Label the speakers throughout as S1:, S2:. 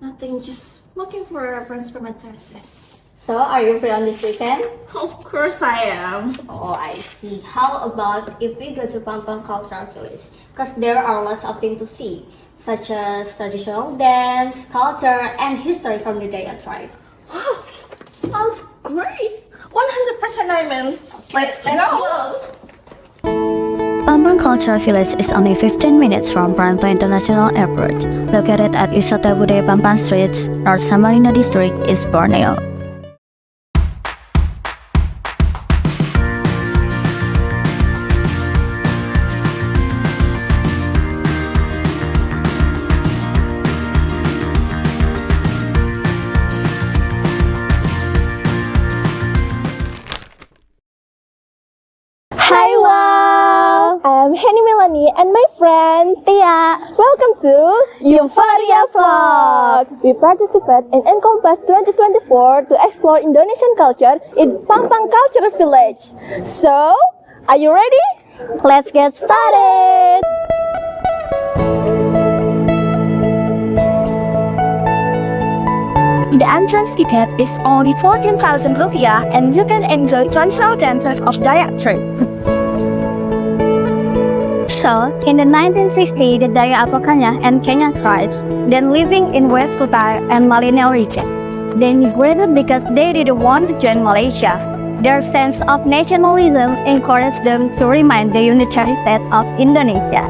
S1: Nothing, just looking for a reference for my thesis.
S2: So, are you free on this weekend?
S1: Of course I am.
S2: Oh, I see. How about if we go to Pampang Cultural Village? Because there are lots of things to see, such as traditional dance, culture, and history from the Dayak tribe.
S1: Wow, sounds great. 100% I'm in. Let's go.
S2: Pampang Cultural Village is only 15 minutes from Paranto International Airport, located at Wisata Budaya Pampang Street, North Samarinda District, East Borneo.
S3: Hi, Wow! I'm Henny Melanie and my friends Tia. Welcome to Euphoria Vlog. We participate in Encompass 2024 to explore Indonesian culture in Pampang Cultural Village. So, are you ready? Let's get started! The entrance ticket is only 14,000 rupiah and you can enjoy traditional dances of Dayak tribe. So, in the 1960s, the Dayak Apakanya and Kenya tribes, then living in West Kutai and Malinau region, they migrated because they didn't want to join Malaysia. Their sense of nationalism encouraged them to remain the unitary state of Indonesia.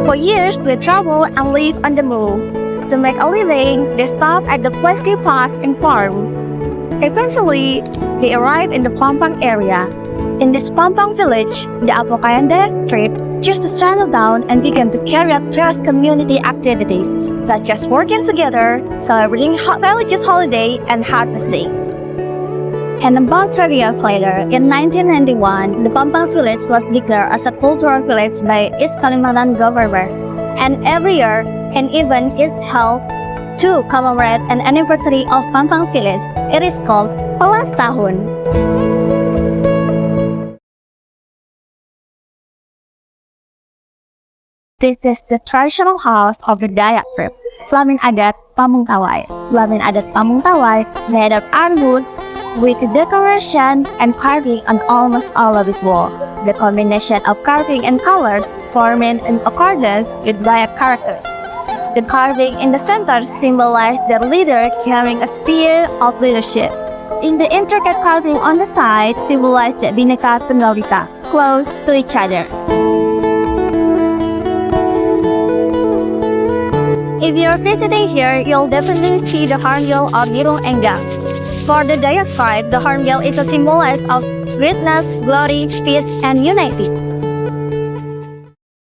S3: For years, they traveled and lived on the move. To make a living, they stopped at the place they passed and farmed. Eventually, they arrived in the Pampang area. In this Pampang village, the Apokayan Dayak tribe chose to settle down and began to carry out various community activities, such as working together, celebrating religious holiday, and harvesting. And about 30 years later, in 1991, the Pampang village was declared as a cultural village by East Kalimantan government. And every year, an event is held to commemorate an anniversary of Pampang village. It is called Ulas Tahun. This is the traditional house of the Dayak tribe, Lamin Adat Pamungtawai. Lamin Adat Pamungtawai made of iron woods with decoration and carving on almost all of its wall. The combination of carving and colors forming in accordance with Dayak characters. The carving in the center symbolized the leader carrying a spear of leadership. In the intricate carving on the side symbolized the Bhinneka Tunggal Ika, close to each other. If you're visiting here, you'll definitely see the hornbill of Nirung Enggang. For the Dayak tribe, the hornbill is a symbol of greatness, glory, peace, and unity.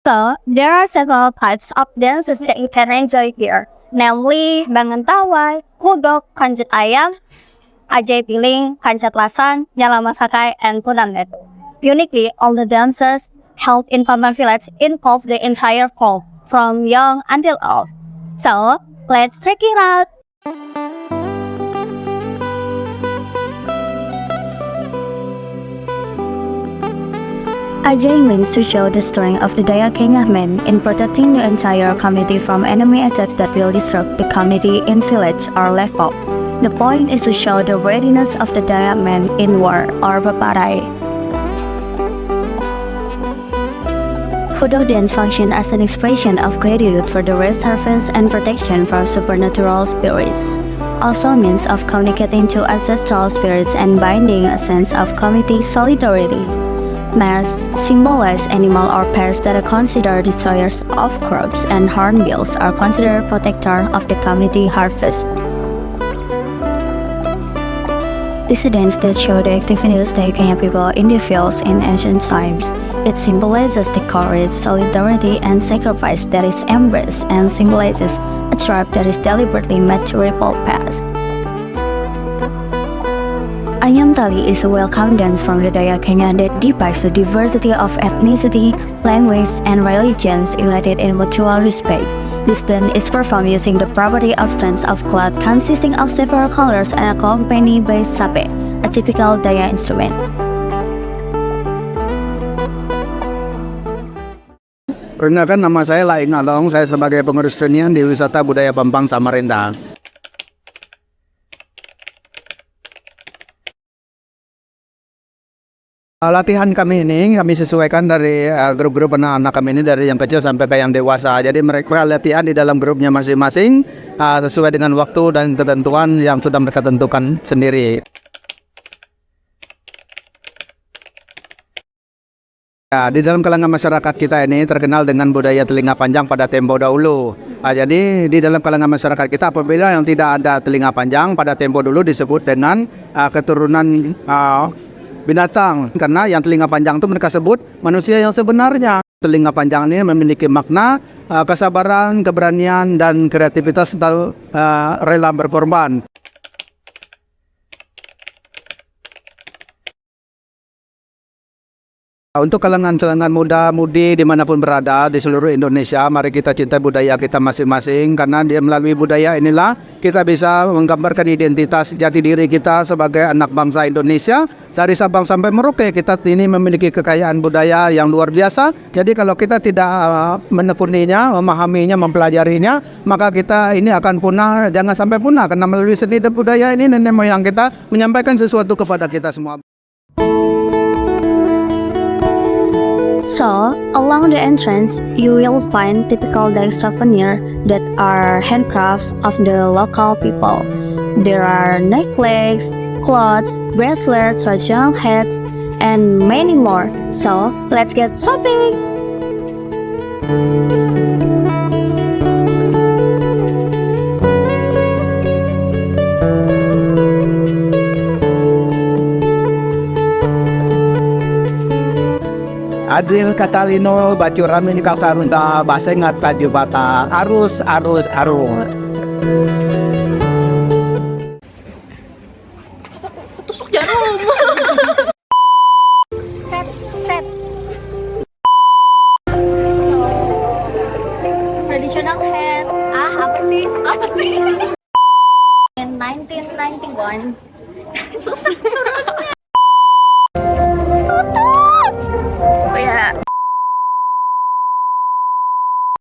S3: So, there are several types of dances that you can enjoy here, namely Bangun Tawai, Hudok, Kanjut Ayam, Ajai Piling, Kanjat Lasan, Nyala Masakai, and Punandet. Uniquely, all the dances held in Pampang village involve the entire folk, from young until old. So, let's check it out! Ajay means to show the strength of the Dayak Kenya men in protecting the entire community from enemy attacks that will disrupt the community in village or level. The point is to show the readiness of the Dayak men in war or peperai. Hudok dance function as an expression of gratitude for the rest harvest and protection from supernatural spirits. Also means of communicating to ancestral spirits and binding a sense of community solidarity. Masks symbolize animal or pests that are considered destroyers of crops, and hornbills are considered protector of the community harvest. These are dance that show the activities that Kenya people in the fields in ancient times. It symbolizes the courage, solidarity, and sacrifice that is embraced, and symbolizes a tribe that is deliberately made to repel pests. Ayam Tali is a welcome dance from the Dayak Kenya that depicts the diversity of ethnicity, language, and religions united in mutual respect. This dance is performed using the property of strands of cloth consisting of several colors and accompanied by sape, a typical Dayak instrument.
S4: Perkenalkan, nama saya Laing Along, saya sebagai pengurus senian di Wisata Budaya Pampang Samarinda. Latihan kami ini kami sesuaikan dari grup-grup anak-anak kami ini dari yang kecil sampai ke yang dewasa. Jadi mereka latihan di dalam grupnya masing-masing sesuai dengan waktu dan ketentuan yang sudah mereka tentukan sendiri. Ya, di dalam kalangan masyarakat kita ini terkenal dengan budaya telinga panjang pada tempo dahulu. Jadi di dalam kalangan masyarakat kita apabila yang tidak ada telinga panjang pada tempo dulu disebut dengan keturunan binatang. Karena yang telinga panjang itu mereka sebut manusia yang sebenarnya. Telinga panjang ini memiliki makna kesabaran, keberanian, dan kreativitas serta rela berkorban. Untuk kalangan-kalangan muda-mudi dimanapun berada di seluruh Indonesia, mari kita cintai budaya kita masing-masing, karena melalui budaya inilah kita bisa menggambarkan identitas jati diri kita sebagai anak bangsa Indonesia. Dari Sabang sampai Merauke kita ini memiliki kekayaan budaya yang luar biasa. Jadi kalau kita tidak menekuninya, memahaminya, mempelajarinya, maka kita ini akan punah, jangan sampai punah, karena melalui seni dan budaya ini nenek moyang kita menyampaikan sesuatu kepada kita semua.
S3: So, along the entrance, you will find typical Dayak souvenir that are handcrafts of the local people. There are necklaces, clothes, bracelets, traditional hats, and many more. So, let's get shopping!
S4: Adil Katalino Bacu Ramin Kasarunda Basengat Tajubata Arus.
S1: Tusuk jarum.
S2: Set. Traditional hat. Apa sih?
S1: Apa sih?
S2: In 1991, susah